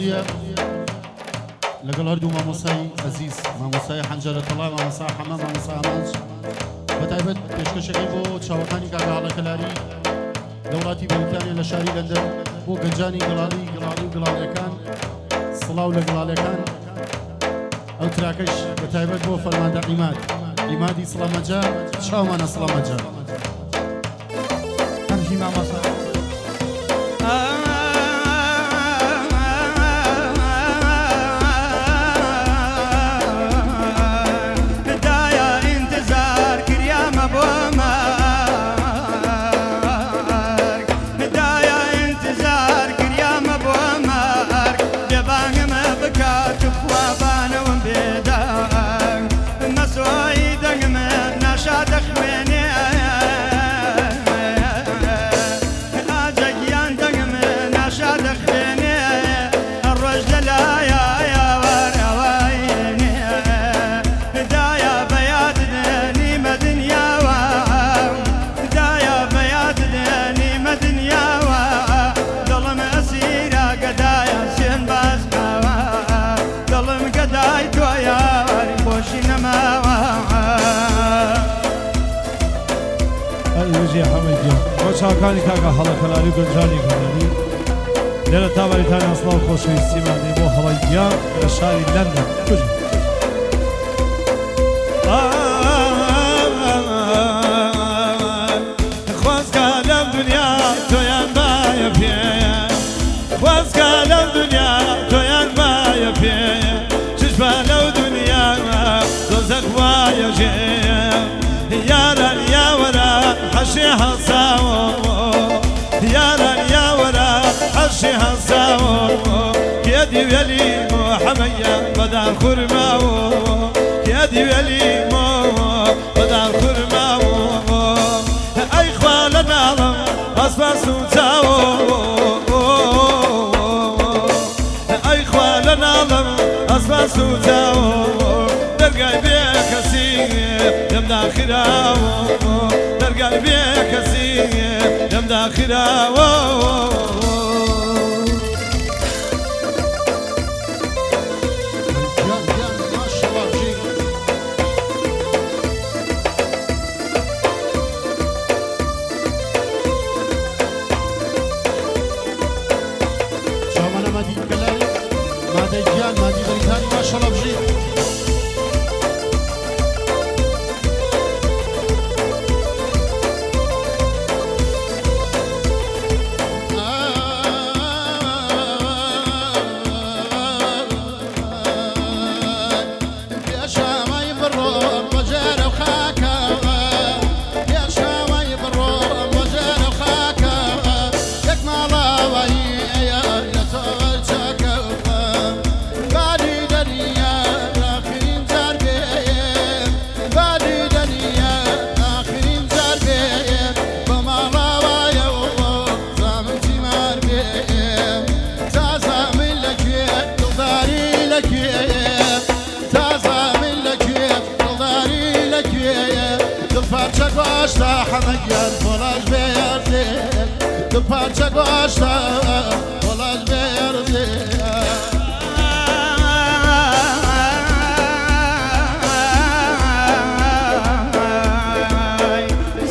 سعودية لقل هردو ماموساي عزيز ماموساي حنجرة الله ماموساي حمام ماموساي أمانج بتعبد پێشکەشەکەی بۆ چاوەکانی کاکە هەڵەکەلاری دەوڵاتی بریتانیا لە شاری لەندەن بۆ گەنجانی گڵاڵی و گڵاڵیەکان سڵاو لە گڵاڵیەکان ئەو تراکەش بەتایبەت بۆ فەرماندە عیمادی سڵەمەجا چاومانە سڵەمەجا هەمژی مامۆستا چاکانی کاکە هەڵەکەلاری و گەنجانی گەلاری لێرە تاوەریتانی ئەسڵاو خۆشەویستیمانی بۆ هەڵەی گیان لە شاری لەندەن بژین خوازکە لەم دنیا تۆیان بایە پێیە خوازکە لەم دنیا تۆیان بایە پێیە چشمە لەو دنیا دۆزەق وایە ژێیە یاران یاوەرە حەشی هەڵساوە یاران یاوەرە حەشی هەڵساوە کێدی وێلیمۆ حەمەیە بەدار خورماوە کێدی وێلیمۆ بەدار خورماوە ئەی خوا لە ناڵم ئەسپاس و چاوە ئەی خوا لە ناڵم ئەسپاس و چاوە دەرگای بێ کەسی لەم داخراوە دەرگای بێ کەسی لەم داخراوە چاومانە مادی گەلای مادەی گیان مادی بەریتانی ماشەڵە بژین Gosta Hamayan Polas Verde The Pancha Gosta Polas Verde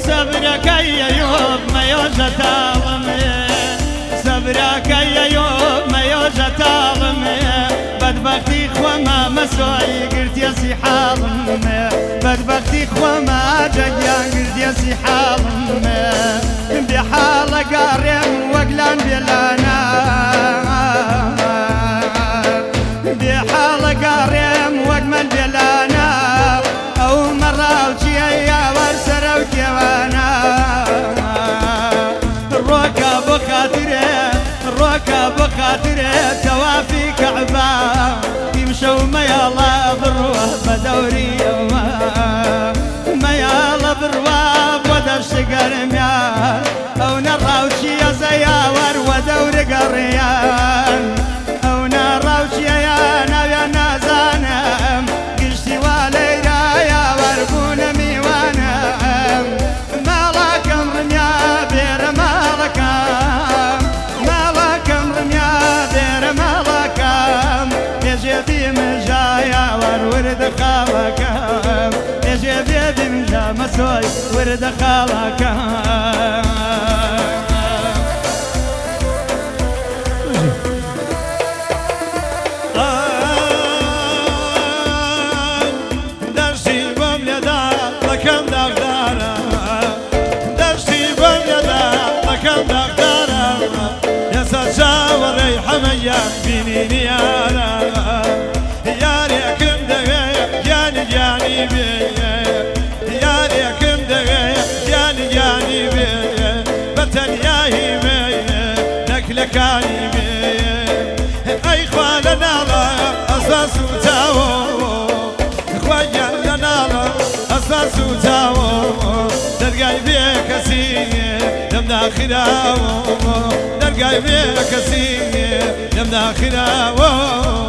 صبرك يا يوم ما يوجد صبرك يا يوم ما يوجد بدبختي خوا ما مسوي قلت يا سي حاضن بدبختي خوا ما جيان قلت يا سي حاضن بحالة قارم وقلان بلانا بحالة قارم وقمن بلانا أو مرة وشيا ورسرة وكيوانا الروكا بخاطره توافي كعبة يمشوا ما يلا بروح بدوري ما يلا برواب ودفش قرميان أو نراوشي يا زياور ودور قريان أو نراوشي يا نبي نازانم قشتي واليرا يا وربون ميوانم مالك امر يا بير مالك مالك امر يا بير مالك سوي ورد خالك دشتي بمليدا لكم دغدارا دشتي بمليدا لكم دغدارا يا سجاوري حميا بيني يارا ياري كم دغيا ياني ياني بي ياري كم دغيا ياني ياني بي بتن ياهي بي لكلكاني بي اي خوالنا الله اساس وتاو خويا لنا الله اساس وتاو درقاي بيك اسير لم داخلاو درقاي بيك اسير لم داخلاو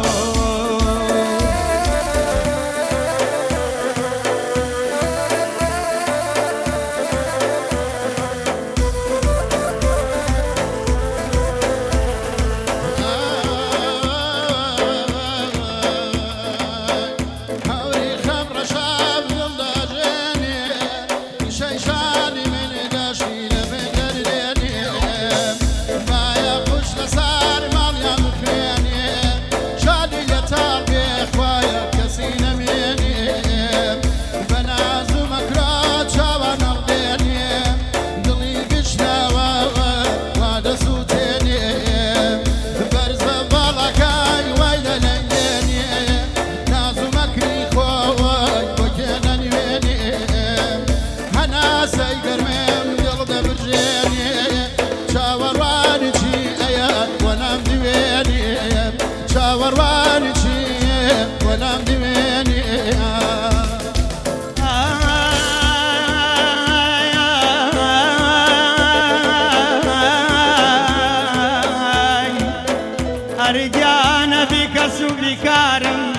أرجعنا بكس وبكارم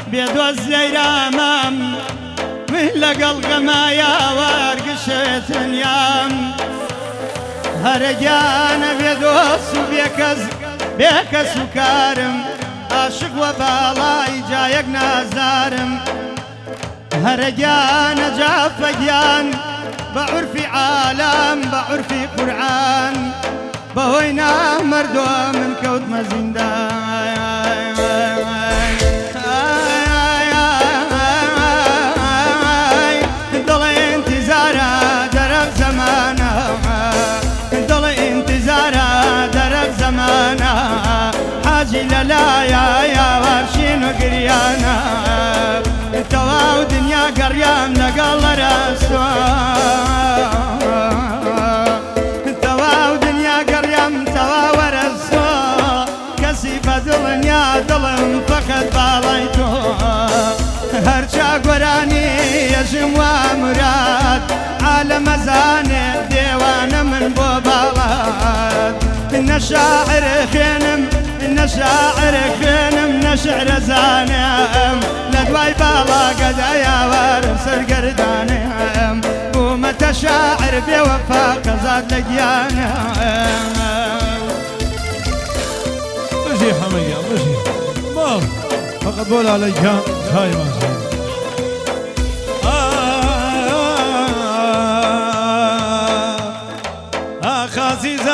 بيدوز زيرامم مهلق الغمايا وارقشت نيام هرجعنا بيدوز بكس وكارم عاشق وبالاي جايق نازارم هرجعنا جافجان بعرفي عالم بعرفي قرآن بهوينا مردو من كوت مزندان ضل انتظارا درب زمانا ضل انتظارا درب زمانا حاجي للا يا وارشين وقريانا تواو دنيا قريان لقال رسول دڵنیا دڵم فەقەت باڵای تۆ هەرچا گۆرانی یەژم وا مراد عالەمە زانێ دێوانە من بۆ باڵات نە شاعر خوێنم نە شاعر خوێنم نە شعرە زانم لە دوای باڵاگەدا یاوارم سەرگەردانم بوومەتە شاعر بێوەفا قەزات لە گیانم مجي حمية مجي مام فقط بول عليك هاي ما زين عزيزة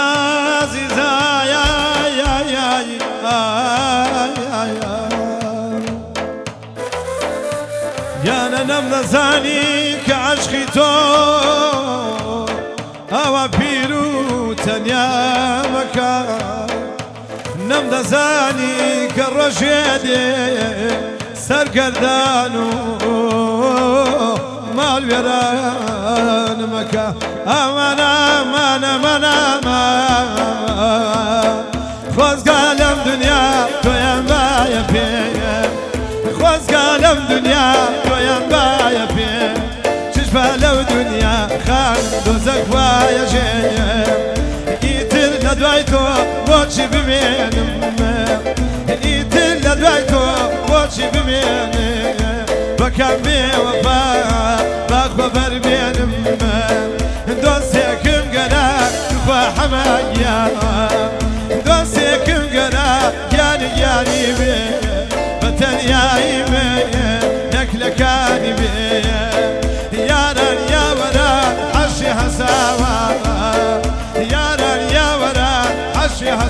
عزيزة يا يا يا يا ننم نزاني كعشقي تو أوا بيرو تنيا مكان نم دزاني كالرشيدي سرقردانو مال ويران مكا امانا امانا امانا خوز قالم دنيا تويان بايا بيه خوز قالم دنيا تويان بايا بيه ششبه لو دنيا خان دوزك وايا جيه يتر لدوايتو بوشي بمينم يتر لدوايتو بوشي بمينم بكم بوفا باخو بربينم دوسيكم قرا تخوى حمايا دوسيكم قرا ياني ياني بي بتن ياي بي لك لكاني بي يا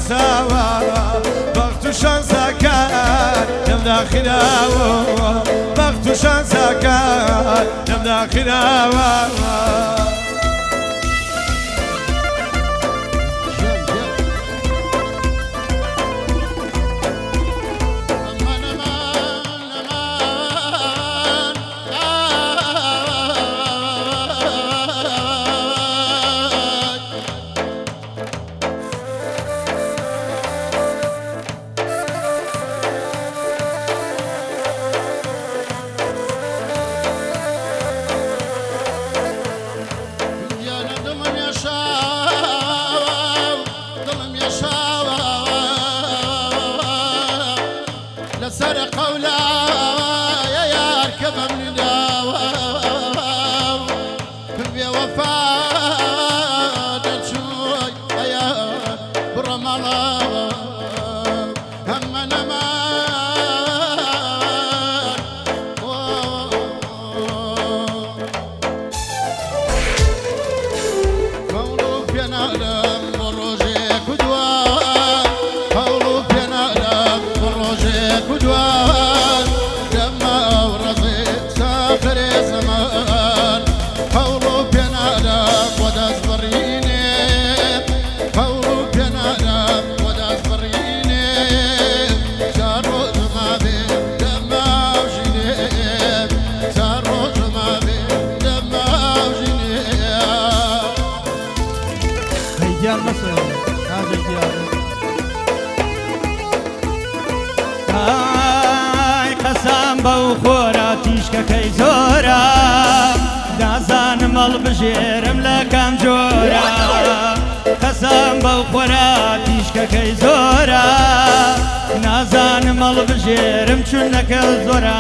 نساوا بغت شانسكان لم داخلاوا بغت شانسكان لم داخلاوا سرق ولا يا يار كما من داوام كبي وفاء شوي يا برمضان هم نمان قولوا في نعلم بروجي كدوان قولوا في نعلم بروجي كدوان دمع ورزق ساخر زمان قولوا في نعلم وداس بريني قولوا في نعلم وداس بريني سارو ما بين دمع وجنيب سارو ما بين دمع وجنيب هيجان مصر هذا الديار ئای قەسام بەو خۆراتیشکەکەی زۆرە دازانم هەڵبژێرم لە کام جۆرە قەسام بەو خۆراتیشکەکەی زۆرە نازانم هەڵبژێرم چونەکە زۆرە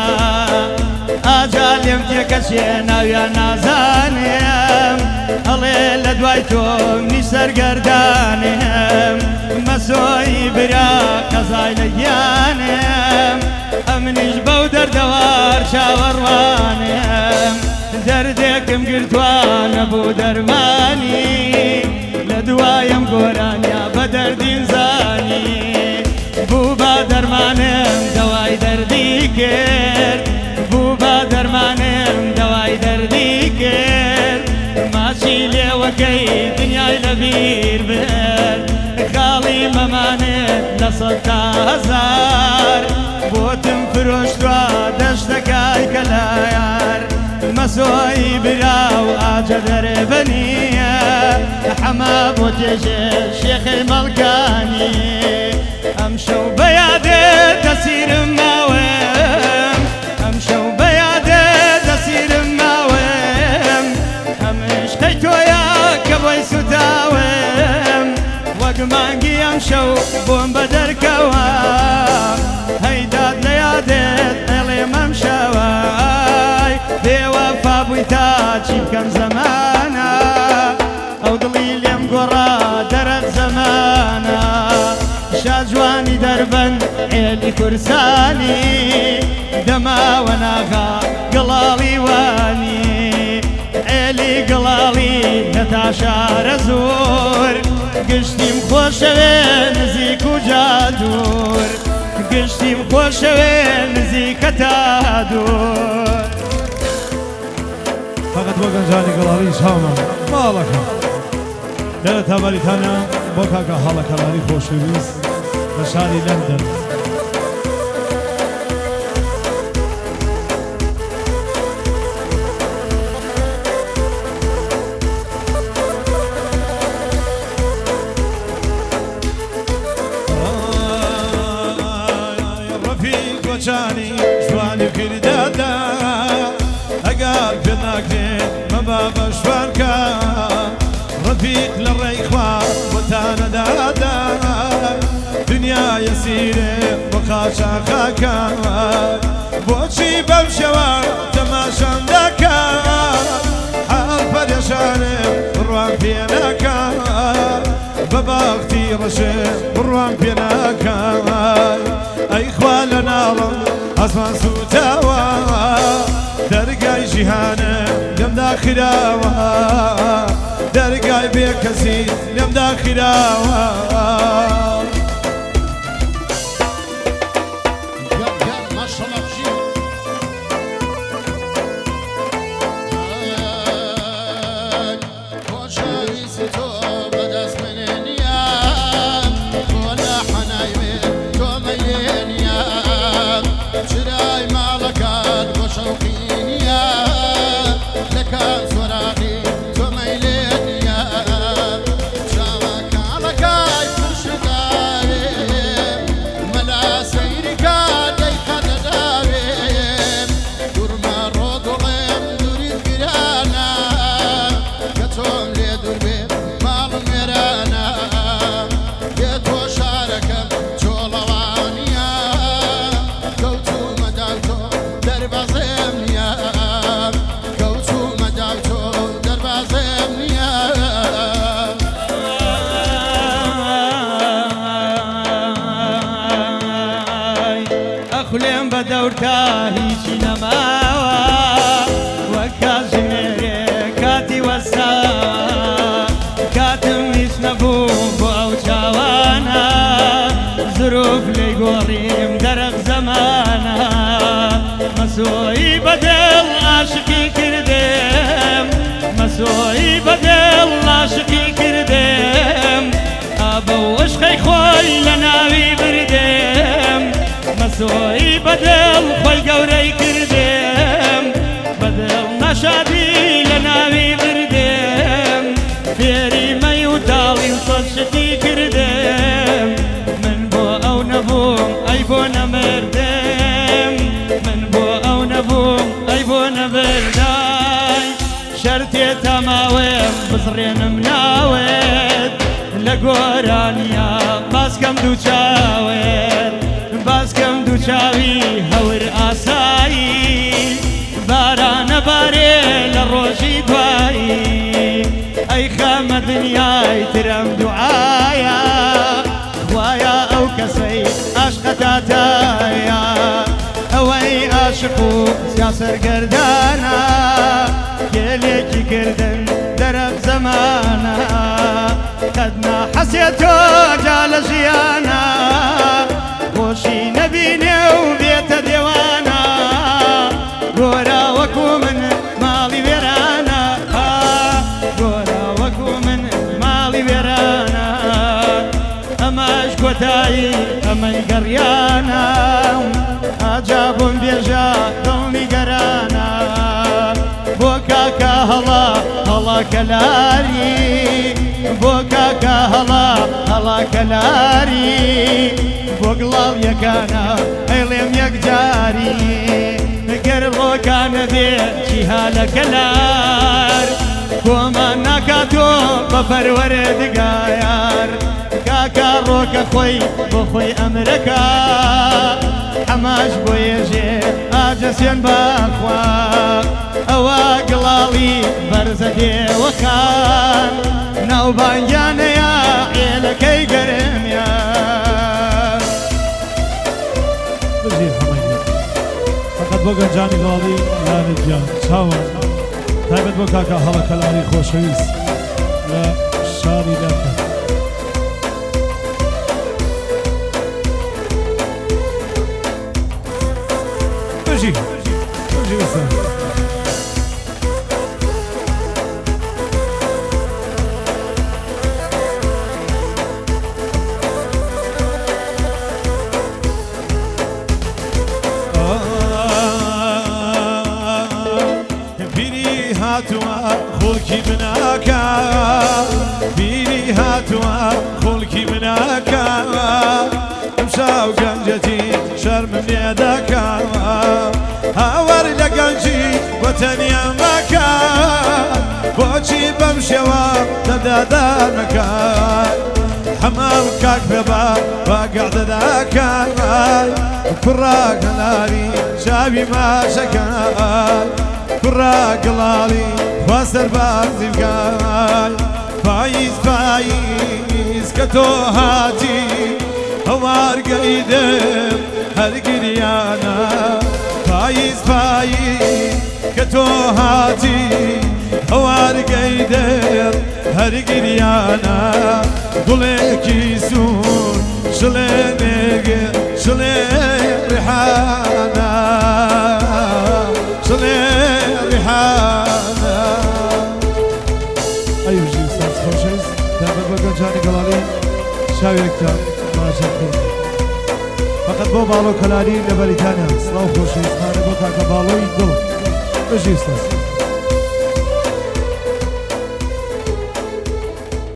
ئاجا لێم تێکەچێ ناویان نازانێم هەڵێ لە دوای تۆمی سەرگەردانێم مەسۆی برا قەزای لە گیانێم ئەمنیش بەو دەردەوار چاوەڕوانێم دەردێکم گرتوانە بوو دەرمانی لە دوایم گۆرانیا بە دەردین زانی بوو بە دەرمانم دەوای دەردی کرد بوو بە دەرمانم دەوای دەردی کرد ماچی لێوەکەی دنیای لەبیر برد خاڵی مەمانێت لە سەد تا هەزار بۆتم فرۆشتوە دەشتەکای کەلایار مەسۆی برا و ئاجە دەرێبەنیە حەما بۆ تێژێ شێخەی مەڵکانی ئەم شەو بەیادێت دەسیرم ماوێم ئەم شەو بەیادێت دەسیرم ماوێم ئەمش قەی تۆیە کە بۆی سوتاوێم وەک مانگی ئەم شەو بۆم بە دەرکەوە هەیداد لە یادێت ئەڵێم ئەم شەوای بێوەفا بووی تا چی بکەم زەمانە ئەو دڵی لێم گۆڕا دەرەت زەمانە شاجوانی دەربەن عێلی کورسانی دەماوە ناغا گەڵاڵی وانی عێلی گەڵاڵی نەتا شارە زۆر گشتیم خۆشەوێ نزیک و جادوور گشتیم خۆشەوێ نزیکە تا دوور فقط بۆ گەنجانی گەڵاڵی چاومان ماڵەکە لێرە تاباریتانە بۆ کاکە هەڵەکەڵاری خۆشەویست لە شاری لەندەن جوانی جوانی کردادا ئەگەر پێ ناکرێت مەبا بەشوارکە ڕەفیق لە ڕێیخوا بۆتانەدادا دنیای سیرێ بۆ قاچاقاکە بۆچی بەم شەوە تەماشام دەکا حاڵ پەرێشانێ بڕوان پێ ناکا بە باختی ڕەشێ بڕوان پێ ناکا ئەی خوا لە ناڵم ئەسمان سوتاوە دەرگای جیهانە لەمدا خراوە دەرگای بێ کەسی لەمدا خراوە گەورتا هیچی نەماوە وەک کاتژمێرێ کاتی وەستاوە کاتم هیچ نەبوو بۆ ئەو چاوانە زروف لێی گۆڕیم دەرەق زەمانە مەسۆی بەدڵ عاشقی کردم مەسۆی بەدڵ عاشقی کردم ئابە و عشقەی خۆی لە ناوی بردم مەسۆی بەدڵ خۆی گەورەی کردم بەدڵ نەشادی لە ناوی بردم فێری مەی و تاڵی و سەد شتی کردم من بۆ ئەو نەبووم ئەی بۆ نەمردم من بۆ ئەو نەبووم ئەی بۆ نەبردای شەرتێ تەماوێم بزڕێنم ناوێت لە گۆرانیا باسکەم دوو چاوێت باسکەم دوو چاوی هەور ئاسایی بارانە بارێ لە ڕۆژی دوایی ئەی خەمە دنیای ترم دوعایە خوایە ئەو کەسەی عاشقەتاتایە ئەوەی عاشق و سیاسەرگەردانە گێلێکی کردن دەرەق زەمانە قەت ناحەسێتۆ جا لە ژیانە خۆشی نەبینێ و بێتە دێوانە گۆرا وەکو من ماڵی وێرانە گۆرا وەکو من ماڵی وێرانە ئەمەش کۆتایی ئەمەی گەڕیانە ئاجا بۆم بێژە دڵنی گەرانە بۆ کاکە هەڵا هەڵا کەلاری بۆ کاکە هەڵا هەڵا کەلاری بۆ گڵاو یەکانە هەیڵێم یەکجاری گەر ڕۆکانە بێ جیها لە کەلار کۆمان ناکاتۆ بە پەروەردگار کاکە ڕۆکە خۆی بۆ خۆی ئەمرەکە ئەماش بۆ ێژێ ئاجەسێن بەخوا ئەوە گڵاڵی بەرزە دێوەخان ناوبانگیانەیە عێلەکەی گەرمە بژی هەمەی فقط بۆ گەنجانی گڵاڵی یانت گیان چاوان تایبەت بۆ کاکە هەڵە کەلاری خۆشەویست لە شاری دەکە بژی بژی وەسە خۆڵکی بناکە بیری هاتووە خۆڵکی بناکە ئەمشاو گەنجەتی شەرمم لێ دەکە هاوار لە گەنجی بە تەنیا مەکە بۆچی بەم شێوە دەدادار مەکە هەمام کاک بێبا باگەعدە دەکە کوڕا گەلاری چاوی ماشەکە کوڕا گڵاڵی خوا سەربازی بکای پاییز پاییز کە تۆ هاتی هەوارگەی دڵ هەر گریانە پاییز پاییز کە تۆ هاتی هەوارگەی دڵ هەر گریانە گوڵێکی سوور شڵێ نێگە شڵێ ڕیحانە شڵێ ڕیحانە ئەی وژی ئوستاز خۆشەویست دابەت بە گەنجانی گەڵاڵی چاوێکتان ماچەکەی فقط بۆ باڵۆ کەلاری لە بەریتانیا سڵاو خۆشەویستمانە بۆ کاکە باڵۆی دڵ بژی ئوستاز